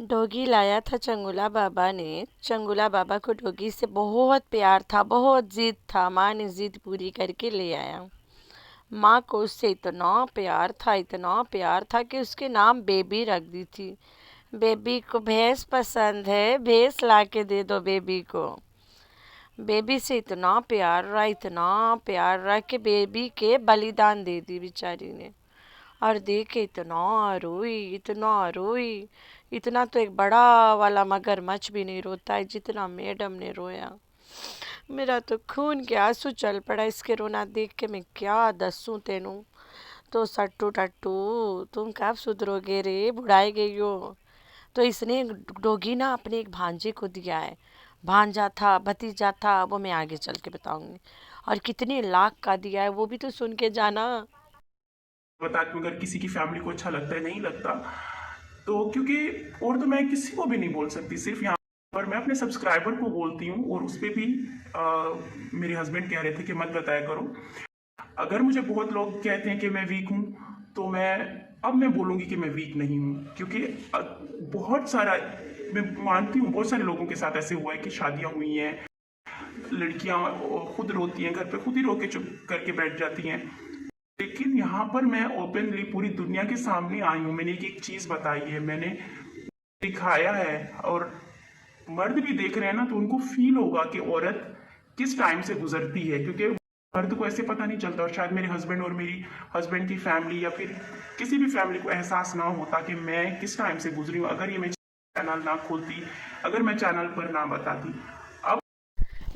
Doggy लाया था चंगुला बाबा ने। चंगुला बाबा को डॉगी से बहुत प्यार था, बहुत जिद था। माँ ने जिद पूरी करके ले आया। माँ को उससे इतना प्यार था कि उसके नाम बेबी रख दी थी। बेबी को भैंस पसंद है, भैंस ला के दे दो बेबी को। बेबी से इतना प्यार रहा कि बेबी के बलिदान दे दी बेचारी ने। और देख के इतना रोई। इतना तो एक बड़ा वाला मगरमच्छ भी नहीं रोता है जितना मैडम ने रोया। मेरा तो खून के आंसू चल पड़ा इसके रोना देख के। मैं क्या दसूं तेनू। तो सट्टू टट्टू, तुम कब सुधरोगे रे, बुढ़ाई गई हो। तो इसने डोगी ना अपने एक भांजे को दिया है। भांजा था, भतीजा था, वो मैं आगे चल के बताऊंगी। और कितने लाख का दिया है वो भी तो सुन के जाना। बता दूं, अगर किसी की फैमिली को अच्छा लगता है नहीं लगता तो, क्योंकि और तो मैं किसी को भी नहीं बोल सकती, सिर्फ यहाँ पर मैं अपने सब्सक्राइबर को बोलती हूँ। और उस पर भी मेरे हस्बैंड कह रहे थे कि मत बताया करो। अगर मुझे बहुत लोग कहते हैं कि मैं वीक हूँ, तो मैं बोलूँगी कि मैं वीक नहीं हूँ, क्योंकि बहुत सारा, मैं मानती हूँ बहुत सारे लोगों के साथ ऐसे हुआ है कि शादियाँ हुई हैं, लड़कियां खुद रोती हैं, घर पे खुद ही रो के चुप करके बैठ जाती हैं। लेकिन यहाँ पर मैं ओपनली पूरी दुनिया के सामने आई हूँ, मैंने एक एक चीज़ बताई है, मैंने दिखाया है। और मर्द भी देख रहे हैं ना, तो उनको फील होगा कि औरत किस टाइम से गुजरती है, क्योंकि मर्द को ऐसे पता नहीं चलता। और शायद मेरे हस्बैंड और मेरी हस्बैंड की फैमिली या फिर किसी भी फैमिली को एहसास ना होता कि मैं किस टाइम से गुजरी हूँ, अगर ये मैं चैनल ना खोलती, अगर मैं चैनल पर ना बताती। अब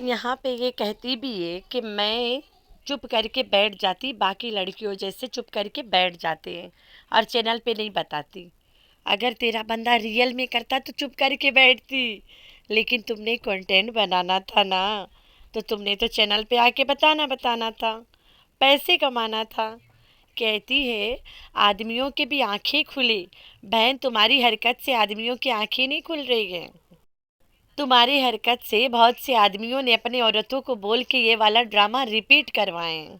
यहाँ पे ये कहती भी है कि मैं चुप करके बैठ जाती, बाकी लड़कियों जैसे चुप करके बैठ जाते हैं और चैनल पे नहीं बताती। अगर तेरा बंदा रियल में करता तो चुप करके बैठती। लेकिन तुमने कंटेंट बनाना था ना, तो तुमने तो चैनल पे आके बताना बताना था, पैसे कमाना था। कहती है आदमियों के भी आंखें खुले। बहन, तुम्हारी हरकत से आदमियों की आंखें नहीं खुल रही हैं। तुम्हारी हरकत से बहुत से आदमियों ने अपनी औरतों को बोल के ये वाला ड्रामा रिपीट करवाए हैं।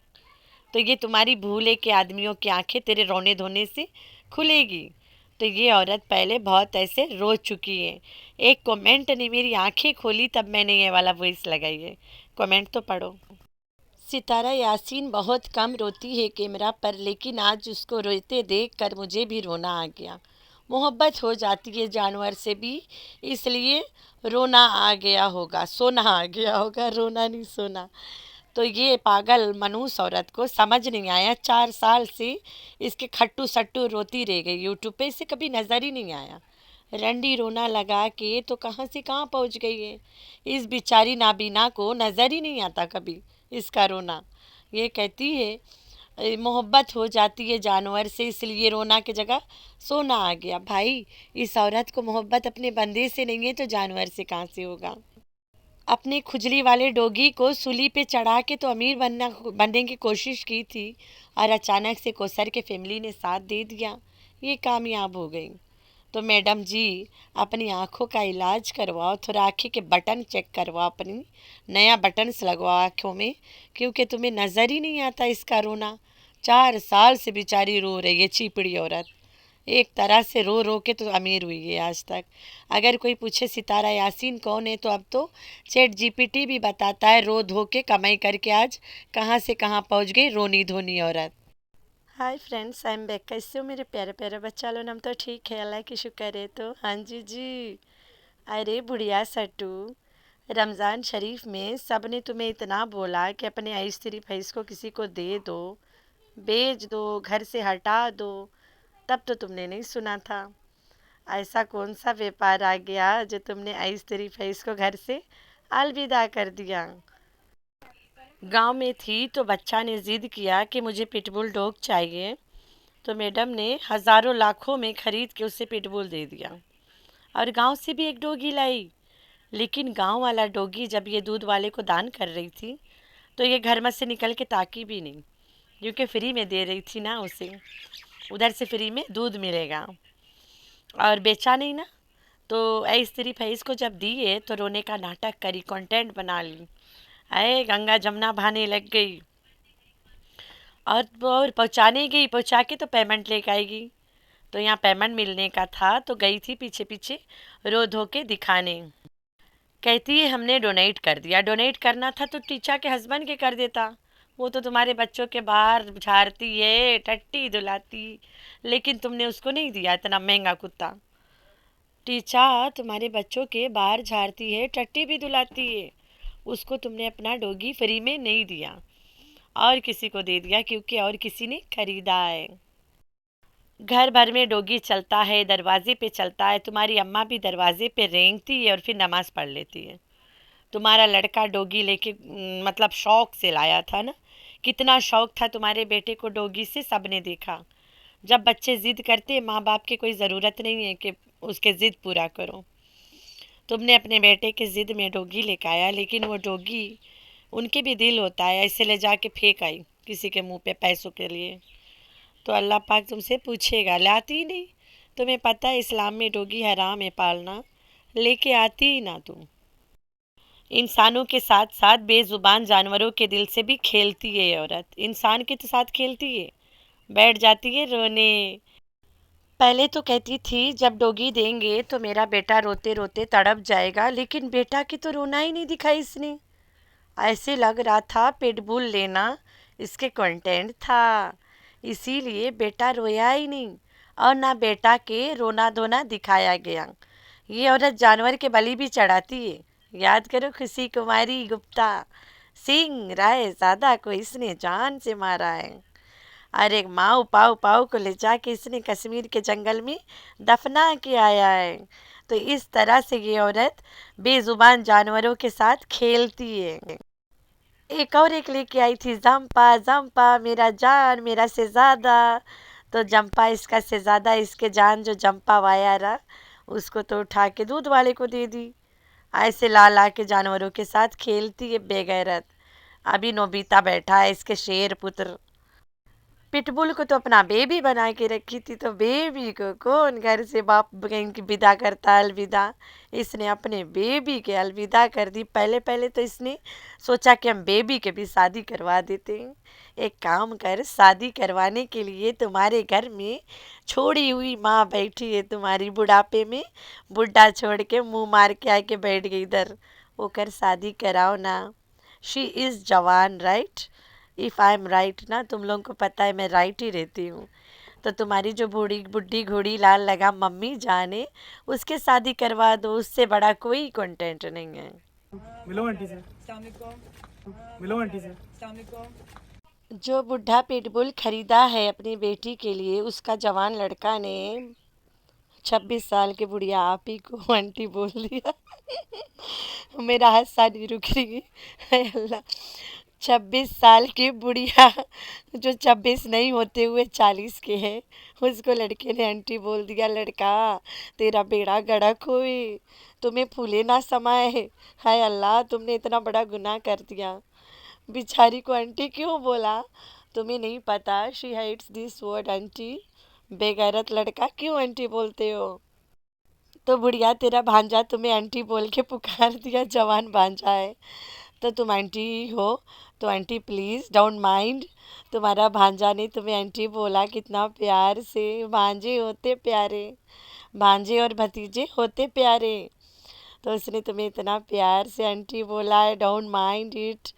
तो ये तुम्हारी भूल है कि आदमियों की आंखें तेरे रोने धोने से खुलेगी। तो ये औरत पहले बहुत ऐसे रो चुकी है। एक कमेंट ने मेरी आंखें खोली, तब मैंने ये वाला वॉइस लगाई है। कमेंट तो पढ़ो। सितारा यासीन बहुत कम रोती है कैमरा पर, लेकिन आज उसको रोते देख कर मुझे भी रोना आ गया। मोहब्बत हो जाती है जानवर से भी, इसलिए रोना आ गया होगा, सोना आ गया होगा, रोना नहीं सोना। तो ये पागल मनूस औरत को समझ नहीं आया, 4 साल से इसके खट्टू सट्टू रोती रह गई। यूट्यूब पे इसे कभी नज़र ही नहीं आया। रंडी रोना लगा के तो कहाँ से कहाँ पहुँच गई है। इस बेचारी नाबीना को नज़र ही नहीं आता कभी इसका रोना। ये कहती है मोहब्बत हो जाती है जानवर से, इसलिए रोना की जगह सोना आ गया। भाई, इस औरत को मोहब्बत अपने बंदे से नहीं है तो जानवर से कहाँ से होगा। अपने खुजली वाले डोगी को सूली पे चढ़ा के तो अमीर बनने की कोशिश की थी, और अचानक से कोसर के फैमिली ने साथ दे दिया, ये कामयाब हो गई। तो मैडम जी, अपनी आँखों का इलाज करवाओ, थोड़ा आँखें के बटन चेक करवाओ, अपनी नया बटन्स लगवाओ आँखों में, क्योंकि तुम्हें नज़र ही नहीं आता इसका रोना। 4 साल से बेचारी रो रही है चीपड़ी औरत। एक तरह से रो रो के तो अमीर हुई है आज तक। अगर कोई पूछे सितारा यासीन कौन है, तो अब तो चैट जीपीटी भी बताता है रो धो के कमाई करके आज कहाँ से कहाँ पहुँच गई रोनी धोनी औरत। Hi friends, I am back. कैसे हो मेरे प्यारे प्यारे बच्चा लो। हम तो ठीक है, अल्लाह की शुक्र है। तो हाँ जी जी। अरे बुढ़िया सट्टू, रमज़ान शरीफ में सब ने तुम्हें इतना बोला कि अपने ऐश तेरी फैस को किसी को दे दो, बेच दो, घर से हटा दो, तब तो तुमने नहीं सुना था। ऐसा कौन सा व्यापार आ गया जो तुमने ऐश तेरी फैस को घर से अलविदा कर दिया। गांव में थी तो बच्चा ने ज़िद किया कि मुझे पिटबुल डॉग चाहिए, तो मैडम ने हज़ारों लाखों में ख़रीद के उसे पिटबुल दे दिया। और गांव से भी एक डॉगी लाई। लेकिन गांव वाला डॉगी जब ये दूध वाले को दान कर रही थी, तो ये घर में से निकल के ताकी भी नहीं, क्योंकि फ्री में दे रही थी ना उसे, उधर से फ्री में दूध मिलेगा। और बेचा नहीं ना, तो ऐ स्त्री फैस को जब दिए तो रोने का नाटक करी, कंटेंट बना ली। अरे गंगा जमुना बहाने लग गई। और पहुंचाने गई, पहुंचा के तो पेमेंट लेके आएगी। तो यहाँ पेमेंट मिलने का था, तो गई थी पीछे पीछे रो धो के दिखाने। कहती है हमने डोनेट कर दिया। डोनेट करना था तो टीचा के हस्बैंड के कर देता, वो तो तुम्हारे बच्चों के बाहर झाड़ती है, टट्टी धुलाती, लेकिन तुमने उसको नहीं दिया इतना महंगा कुत्ता। टीचा तुम्हारे बच्चों के बाहर झाड़ती है, टट्टी भी धुलाती है, उसको तुमने अपना डॉगी फ्री में नहीं दिया और किसी को दे दिया क्योंकि और किसी ने खरीदा है। घर भर में डॉगी चलता है, दरवाजे पे चलता है, तुम्हारी अम्मा भी दरवाजे पे रेंगती है और फिर नमाज पढ़ लेती है। तुम्हारा लड़का डॉगी लेके मतलब शौक से लाया था ना, कितना शौक था तुम्हारे बेटे को डॉगी से, सबने देखा। जब बच्चे जिद करते माँ बाप की कोई ज़रूरत नहीं है कि उसके ज़िद पूरा करो। तुमने अपने बेटे के ज़िद में डॉगी लेकर आया, लेकिन वो डॉगी, उनके भी दिल होता है, ऐसे ले जाके फेंक आई किसी के मुंह पे पैसों के लिए, तो अल्लाह पाक तुमसे पूछेगा। लाती ही नहीं, तुम्हें पता है इस्लाम में डॉगी हराम है पालना, लेके आती ही ना तुम। इंसानों के साथ साथ बेजुबान जानवरों के दिल से भी खेलती है ये औरत, इंसान के तो साथ खेलती है, बैठ जाती है रोने। पहले तो कहती थी जब डॉगी देंगे तो मेरा बेटा रोते रोते तड़प जाएगा, लेकिन बेटा की तो रोना ही नहीं दिखा इसने। ऐसे लग रहा था पिटबुल लेना इसके कंटेंट था, इसीलिए बेटा रोया ही नहीं और ना बेटा के रोना धोना दिखाया गया। ये औरत जानवर के बलि भी चढ़ाती है। याद करो खुशी कुमारी गुप्ता, सिंह राय ज़्यादा को इसने जान से मारा है। अरे माऊ पाऊ पाऊ को ले जाके इसने कश्मीर के जंगल में दफना के आया है। तो इस तरह से ये औरत बेजुबान जानवरों के साथ खेलती है। एक और एक लेके आई थी, जंपा जंपा मेरा जान मेरा शहजादा। तो जंपा इसका शहजादा, इसके जान जो जंपा वाया रहा, उसको तो उठा के दूध वाले को दे दी। ऐसे ला ला के जानवरों के साथ खेलती है बेगैरत। अभी नोबिता बैठा है इसके शेर पुत्र। पिटबुल को तो अपना बेबी बना के रखी थी, तो बेबी को कौन घर से बाप कहीं की विदा करता है, अलविदा। इसने अपने बेबी के अलविदा कर दी। पहले पहले तो इसने सोचा कि हम बेबी के भी शादी करवा देते हैं। एक काम कर, शादी करवाने के लिए तुम्हारे घर में छोड़ी हुई माँ बैठी है तुम्हारी, बुढ़ापे में बुढ़ा छोड़ के मुंह मार के आके बैठ गई इधर, वो कर शादी कराओ ना। शी इज़ जवान right, if I am right ना, तुम लोगों को पता है मैं राइट ही रहती हूँ। तो तुम्हारी जो बूढ़ी बुढ़ी घोड़ी लाल लगा मम्मी जाने, उसके शादी करवा दो, उससे बड़ा कोई कंटेंट नहीं है। मिलो आंटी से। अस्सलाम वालेकुम। मिलो आंटी से। अस्सलाम वालेकुम। जो बुढ़ा पिटबुल खरीदा है अपनी बेटी के लिए, उसका जवान लड़का ने 26 साल की बुढ़िया आप ही को आंटी बोल दिया। मेरा हादसा नहीं रुक रही है अल्लाह। 26 साल की बुढ़िया, जो 26 नहीं होते हुए 40 के है, उसको लड़के ने आंटी बोल दिया। लड़का तेरा बेड़ा गड़क हुई, तुम्हें फूले ना समाए। हाय अल्लाह, तुमने इतना बड़ा गुनाह कर दिया। बेचारी को आंटी क्यों बोला, तुम्हें नहीं पता। She hates this word aunty. बेगैरत लड़का, क्यों आंटी बोलते हो। तो बुढ़िया तेरा भांजा तुम्हें आंटी बोल के पुकार दिया, जवान भांजा है तो तुम आंटी हो, तो आंटी प्लीज़ डोंट माइंड। तुम्हारा भांजा ने तुम्हें आंटी बोला कितना प्यार से। भांजे होते प्यारे, भांजे और भतीजे होते प्यारे, तो उसने तुम्हें इतना प्यार से आंटी बोला है। डोंट माइंड इट,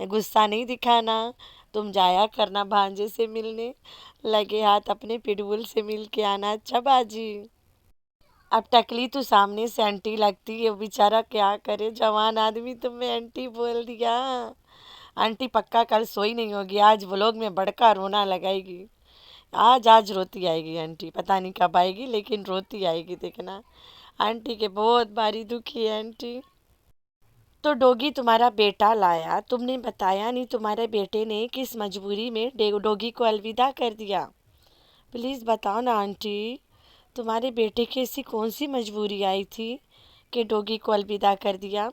गुस्सा नहीं दिखाना। तुम जाया करना भांजे से मिलने, लगे हाथ अपने पिटबुल से मिल के आना। अच्छा बाजी। अब टकली तो सामने से आंटी लगती है, बेचारा क्या करे, जवान आदमी तुम्हें आंटी बोल दिया। आंटी पक्का कल सोई नहीं होगी, आज व्लॉग में बड़का रोना लगाएगी। आज आज रोती आएगी आंटी, पता नहीं कब आएगी लेकिन रोती आएगी, देखना। आंटी के बहुत भारी दुखी है आंटी। तो डॉगी तुम्हारा बेटा लाया, तुमने बताया नहीं तुम्हारे बेटे ने किस मजबूरी में डॉगी को अलविदा कर दिया। प्लीज़ बताओ ना आंटी, तुम्हारे बेटे की ऐसी कौन सी मजबूरी आई थी कि डॉगी को अलविदा कर दिया।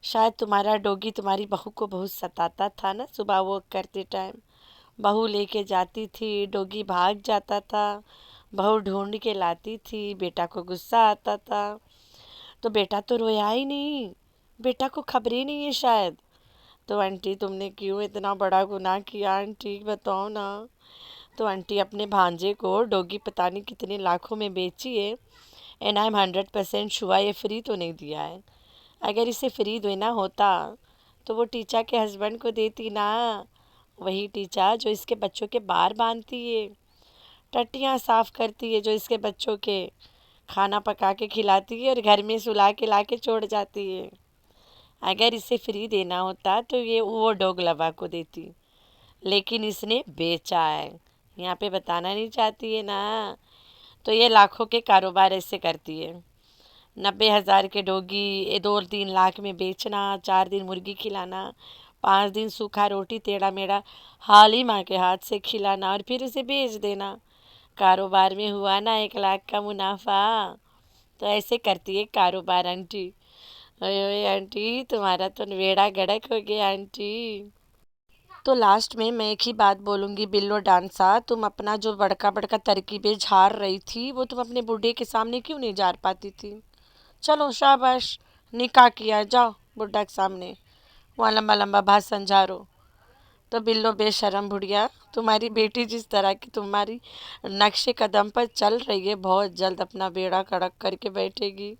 शायद तुम्हारा डॉगी तुम्हारी बहू को बहुत सताता था ना, सुबह वॉक करते टाइम बहू लेके जाती थी, डॉगी भाग जाता था, बहू ढूंढ के लाती थी, बेटा को गुस्सा आता था। तो बेटा तो रोया ही नहीं, बेटा को खबर ही नहीं है शायद। तो आंटी तुमने क्यों इतना बड़ा गुनाह किया आंटी, बताओ ना। तो आंटी अपने भांजे को डॉगी पता नहीं कितने लाखों में बेची है। एंड आई एम 100% श्योर ये फ्री तो नहीं दिया है। अगर इसे फ्री देना होता तो वो टीचा के हस्बैंड को देती ना। वही टीचा जो इसके बच्चों के बाल बांधती है, टट्टियाँ साफ करती है, जो इसके बच्चों के खाना पका के खिलाती है और घर में सुला के ला के छोड़ जाती है। अगर इसे फ्री देना होता तो ये वो डॉग लवा को देती, लेकिन इसने बेचा है। यहाँ पे बताना नहीं चाहती है ना। तो ये लाखों के कारोबार ऐसे करती है। 90,000 के डॉगी 2-3 लाख में बेचना, 4 दिन मुर्गी खिलाना, 5 दिन सूखा रोटी टेढ़ा मेढ़ा हाली माँ के हाथ से खिलाना और फिर उसे बेच देना। कारोबार में हुआ ना 1 लाख का मुनाफा। तो ऐसे करती है कारोबार आंटी। ओए ओए आंटी, तुम्हारा तो बेड़ा गड़क हो गया आंटी। तो लास्ट में मैं एक ही बात बोलूँगी बिल्लो डांसा, तुम अपना जो बड़का बड़का तरकीबें झाड़ रही थी वो तुम अपने बूढ़े के सामने क्यों नहीं झाड़ पाती थी? चलो शाबाश, निकाह किया, जाओ बुड्ढा के सामने वहाँ लंबा लंबा भाषण झाड़ो। तो बिल्लो बेशरम बुढ़िया, तुम्हारी बेटी जिस तरह की तुम्हारी नक्शे कदम पर चल रही है, बहुत जल्द अपना बेड़ा कड़क करके बैठेगी।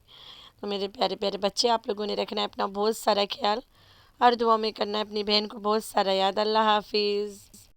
तो मेरे प्यारे प्यारे बच्चे, आप लोगों ने रखना है अपना बहुत सारा ख्याल और दुआ में करना है अपनी बहन को बहुत सारा याद। अल्लाह हाफिज़।